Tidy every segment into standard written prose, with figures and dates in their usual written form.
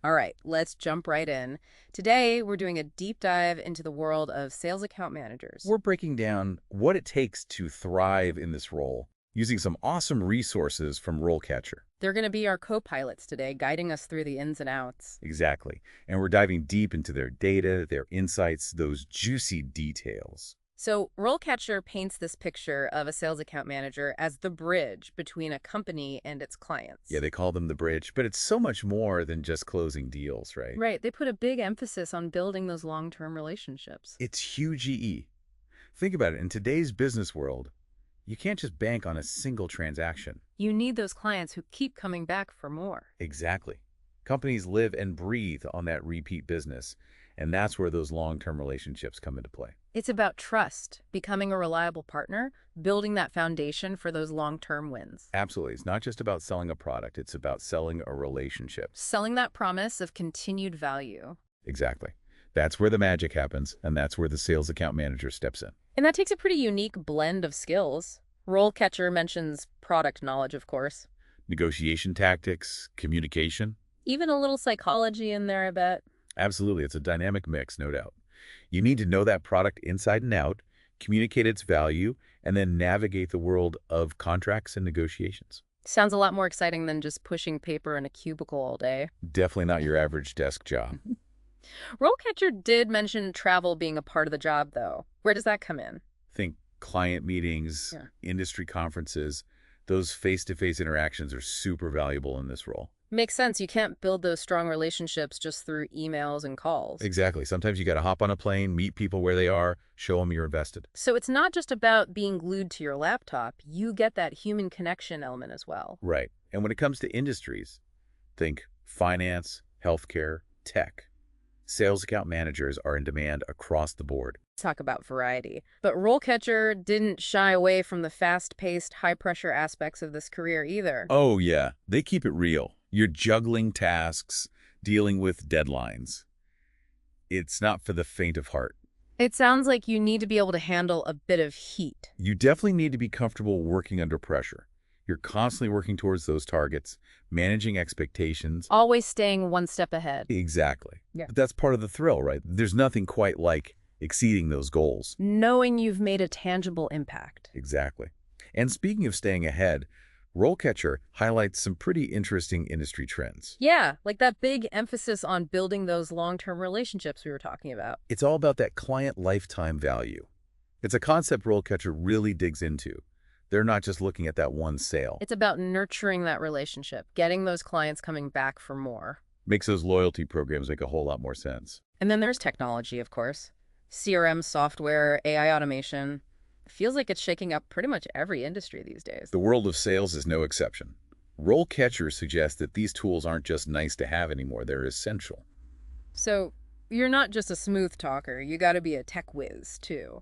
All right, let's jump right in. Today, we're doing a deep dive into the world of sales account managers. We're breaking down what it takes to thrive in this role using some awesome resources from RoleCatcher. They're going to be our co-pilots today, guiding us through the ins and outs. Exactly. And we're diving deep into their data, their insights, those juicy details. So, RoleCatcher paints this picture of a sales account manager as the bridge between a company and its clients. Yeah, they call them the bridge, but it's so much more than just closing deals, right? Right, they put a big emphasis on building those long-term relationships. It's huge EE. Think about it. In today's business world, you can't just bank on a single transaction. You need those clients who keep coming back for more. Exactly. Companies live and breathe on that repeat business, and that's where those long-term relationships come into play. It's about trust, becoming a reliable partner, building that foundation for those long-term wins. Absolutely. It's not just about selling a product. It's about selling a relationship. Selling that promise of continued value. Exactly. That's where the magic happens, and that's where the sales account manager steps in. And that takes a pretty unique blend of skills. RoleCatcher mentions product knowledge, of course. Negotiation tactics, communication. Even a little psychology in there, I bet. Absolutely. It's a dynamic mix, no doubt. You need to know that product inside and out, communicate its value, and then navigate the world of contracts and negotiations. Sounds a lot more exciting than just pushing paper in a cubicle all day. Definitely not your average desk job. RoleCatcher did mention travel being a part of the job, though. Where does that come in? Think client meetings, Yeah. industry conferences. Those face-to-face interactions are super valuable in this role. Makes sense. You can't build those strong relationships just through emails and calls. Exactly. Sometimes you got to hop on a plane, meet people where they are, show them you're invested. So it's not just about being glued to your laptop. You get that human connection element as well. Right. And when it comes to industries, think finance, healthcare, tech. Sales account managers are in demand across the board. Talk about variety. But RoleCatcher didn't shy away from the fast-paced, high-pressure aspects of this career either. Oh, yeah. They keep it real. You're juggling tasks, dealing with deadlines. It's not for the faint of heart. It sounds like you need to be able to handle a bit of heat. You definitely need to be comfortable working under pressure. You're constantly working towards those targets, managing expectations. Always staying one step ahead. Exactly. Yeah. But that's part of the thrill, right? There's nothing quite like exceeding those goals. Knowing you've made a tangible impact. Exactly. And speaking of staying ahead, RoleCatcher highlights some pretty interesting industry trends. Yeah, like that big emphasis on building those long-term relationships we were talking about. It's all about that client lifetime value. It's a concept RoleCatcher really digs into. They're not just looking at that one sale. It's about nurturing that relationship, getting those clients coming back for more. Makes those loyalty programs make a whole lot more sense. And then there's technology, of course. CRM software, AI automation. It feels like it's shaking up pretty much every industry these days. The world of sales is no exception. RoleCatcher suggests that these tools aren't just nice to have anymore, they're essential. So you're not just a smooth talker, you got to be a tech whiz, too.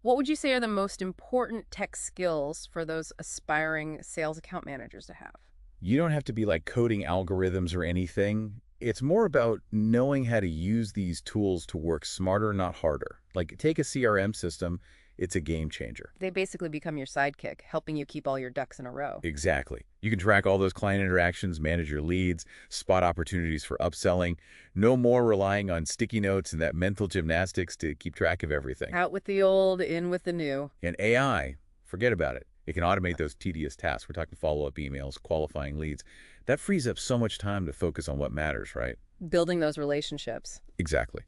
What would you say are the most important tech skills for those aspiring sales account managers to have? You don't have to be like coding algorithms or anything. It's more about knowing how to use these tools to work smarter, not harder. Like take a CRM system, it's a game changer. They basically become your sidekick, helping you keep all your ducks in a row. Exactly. You can track all those client interactions, manage your leads, spot opportunities for upselling. No more relying on sticky notes and that mental gymnastics to keep track of everything. Out with the old, in with the new. And AI, forget about it. It can automate those tedious tasks. We're talking follow-up emails, qualifying leads. That frees up so much time to focus on what matters, right? Building those relationships. Exactly.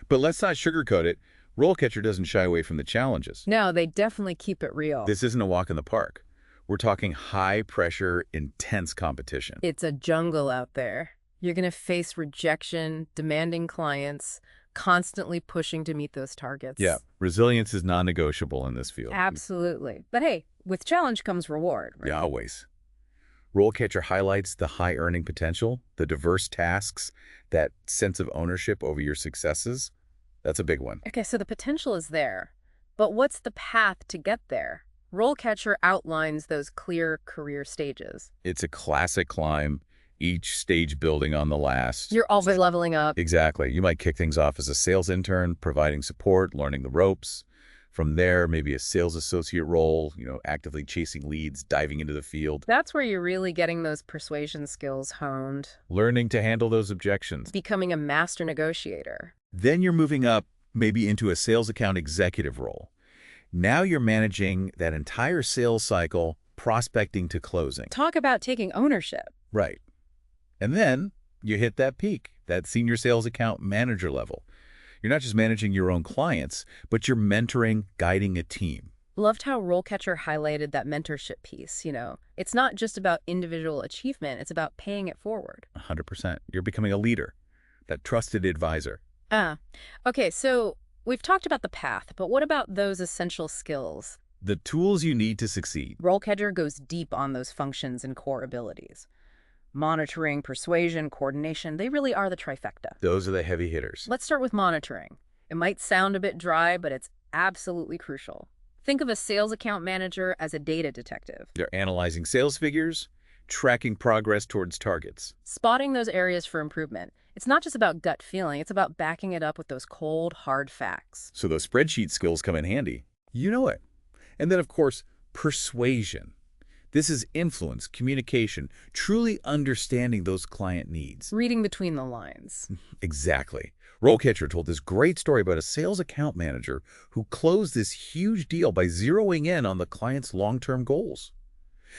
But let's not sugarcoat it. RoleCatcher doesn't shy away from the challenges. No, they definitely keep it real. This isn't a walk in the park. We're talking high-pressure, intense competition. It's a jungle out there. You're going to face rejection, demanding clients, constantly pushing to meet those targets. Yeah, resilience is non-negotiable in this field. Absolutely. But hey, with challenge comes reward. Right? Yeah, always. RoleCatcher highlights the high earning potential, the diverse tasks, that sense of ownership over your successes. That's a big one. Okay, so the potential is there. But what's the path to get there? RoleCatcher outlines those clear career stages. It's a classic climb, each stage building on the last. You're always leveling up. Exactly. You might kick things off as a sales intern, providing support, learning the ropes. From there, maybe a sales associate role, actively chasing leads, diving into the field, That's where you're really getting those persuasion skills honed, learning to handle those objections. becoming a master negotiator. Then you're moving up maybe into a sales account executive role. Now you're managing that entire sales cycle, prospecting to closing. Talk about taking ownership. Right. And then you hit that peak, that senior sales account manager level. You're not just managing your own clients, but you're mentoring, guiding a team. Loved how RoleCatcher highlighted that mentorship piece, It's not just about individual achievement, it's about paying it forward. 100%. You're becoming a leader, that trusted advisor. Ah, okay, so we've talked about the path, but what about those essential skills? The tools you need to succeed. RoleCatcher goes deep on those functions and core abilities. Monitoring, persuasion, coordination, they really are the trifecta. Those are the heavy hitters. Let's start with monitoring. It might sound a bit dry, but it's absolutely crucial. Think of a sales account manager as a data detective, They're analyzing sales figures, tracking progress towards targets. spotting those areas for improvement. It's not just about gut feeling, it's about backing it up with those cold, hard facts. So those spreadsheet skills come in handy. You know it. And then, of course, persuasion. This is influence, communication, truly understanding those client needs. Reading between the lines. Exactly. RoleCatcher told this great story about a sales account manager who closed this huge deal by zeroing in on the client's long-term goals.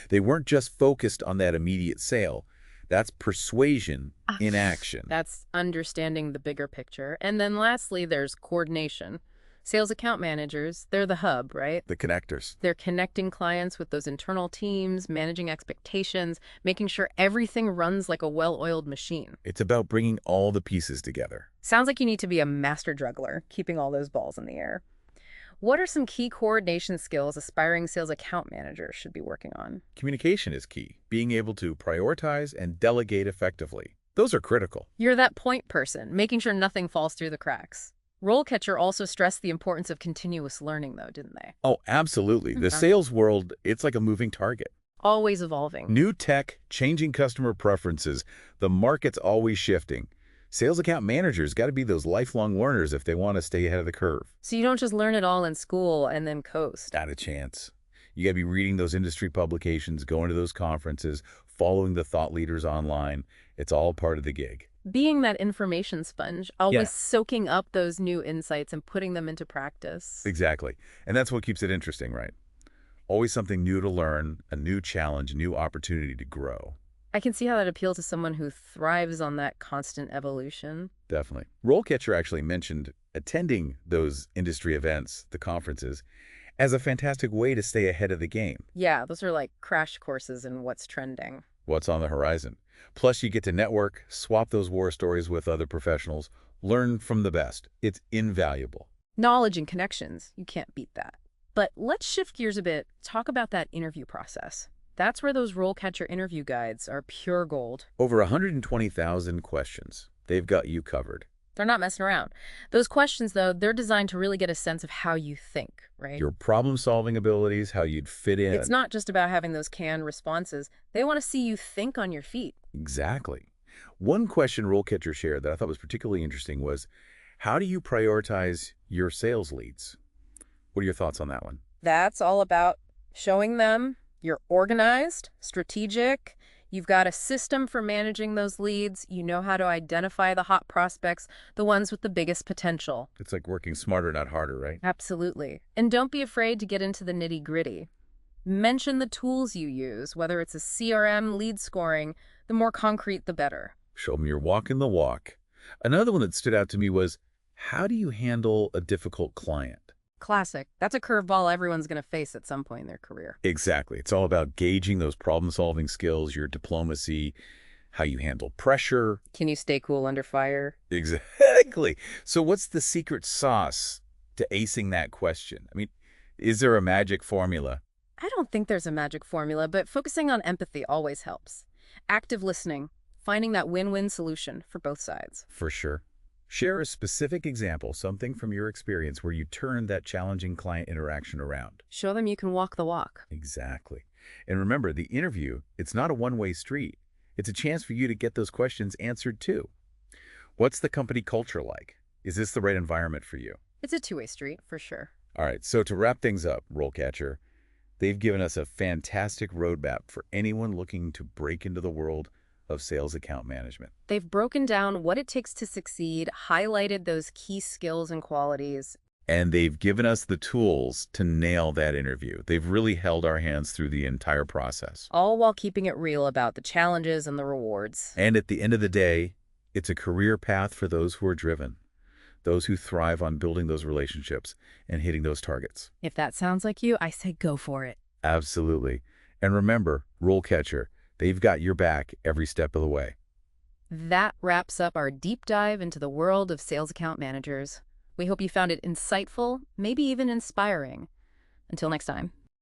They weren't just focused on that immediate sale. That's persuasion in action. That's understanding the bigger picture. And then lastly, there's coordination. Sales account managers, they're the hub, right? The connectors. They're connecting clients with those internal teams, managing expectations, making sure everything runs like a well-oiled machine. It's about bringing all the pieces together. Sounds like you need to be a master juggler, keeping all those balls in the air. What are some key coordination skills aspiring sales account managers should be working on? Communication is key. Being able to prioritize and delegate effectively. Those are critical. You're that point person, making sure nothing falls through the cracks. RoleCatcher also stressed the importance of continuous learning, though, didn't they? Oh, absolutely. The sales world, it's like a moving target. Always evolving. New tech, changing customer preferences. The market's always shifting. Sales account managers got to be those lifelong learners if they want to stay ahead of the curve. So you don't just learn it all in school and then coast. Not a chance. You got to be reading those industry publications, going to those conferences, following the thought leaders online. It's all part of the gig. Being that information sponge, always Yeah. soaking up those new insights and putting them into practice. Exactly. And that's what keeps it interesting, right? Always something new to learn, a new challenge, a new opportunity to grow. I can see how that appeals to someone who thrives on that constant evolution. Definitely. RoleCatcher actually mentioned attending those industry events, the conferences, as a fantastic way to stay ahead of the game. Yeah, those are like crash courses in what's trending. What's on the horizon? Plus, you get to network, swap those war stories with other professionals, learn from the best. It's invaluable. Knowledge and connections, you can't beat that. But let's shift gears a bit, talk about that interview process. That's where those RoleCatcher interview guides are pure gold. Over 120,000 questions. They've got you covered. They're not messing around. Those questions, though, they're designed to really get a sense of how you think, right? Your problem-solving abilities, how you'd fit in. It's not just about having those canned responses. They want to see you think on your feet. Exactly. One question RoleCatcher shared that I thought was particularly interesting was, how do you prioritize your sales leads? What are your thoughts on that one? That's all about showing them you're organized, strategic, you've got a system for managing those leads, you know how to identify the hot prospects, the ones with the biggest potential. It's like working smarter, not harder, right? Absolutely. And don't be afraid to get into the nitty-gritty. Mention the tools you use, whether it's a CRM, lead scoring, the more concrete, the better. Show them you're walking the walk. Another one that stood out to me was, how do you handle a difficult client? Classic. That's a curveball everyone's going to face at some point in their career. Exactly. It's all about gauging those problem-solving skills, your diplomacy, how you handle pressure. Can you stay cool under fire? Exactly. So what's the secret sauce to acing that question? I mean, is there a magic formula? I don't think there's a magic formula, but focusing on empathy always helps. Active listening, finding that win-win solution for both sides. For sure. Share a specific example, something from your experience where you turned that challenging client interaction around. Show them you can walk the walk. Exactly. And remember, the interview, it's not a one-way street. It's a chance for you to get those questions answered too. What's the company culture like? Is this the right environment for you? It's a two-way street, for sure. All right, so to wrap things up, RoleCatcher, they've given us a fantastic roadmap for anyone looking to break into the world of sales account management. They've broken down what it takes to succeed, highlighted those key skills and qualities. And they've given us the tools to nail that interview. They've really held our hands through the entire process. All while keeping it real about the challenges and the rewards. And at the end of the day, it's a career path for those who are driven, those who thrive on building those relationships and hitting those targets. If that sounds like you, I say go for it. Absolutely. And remember, RoleCatcher, they've got your back every step of the way. That wraps up our deep dive into the world of sales account managers. We hope you found it insightful, maybe even inspiring. Until next time.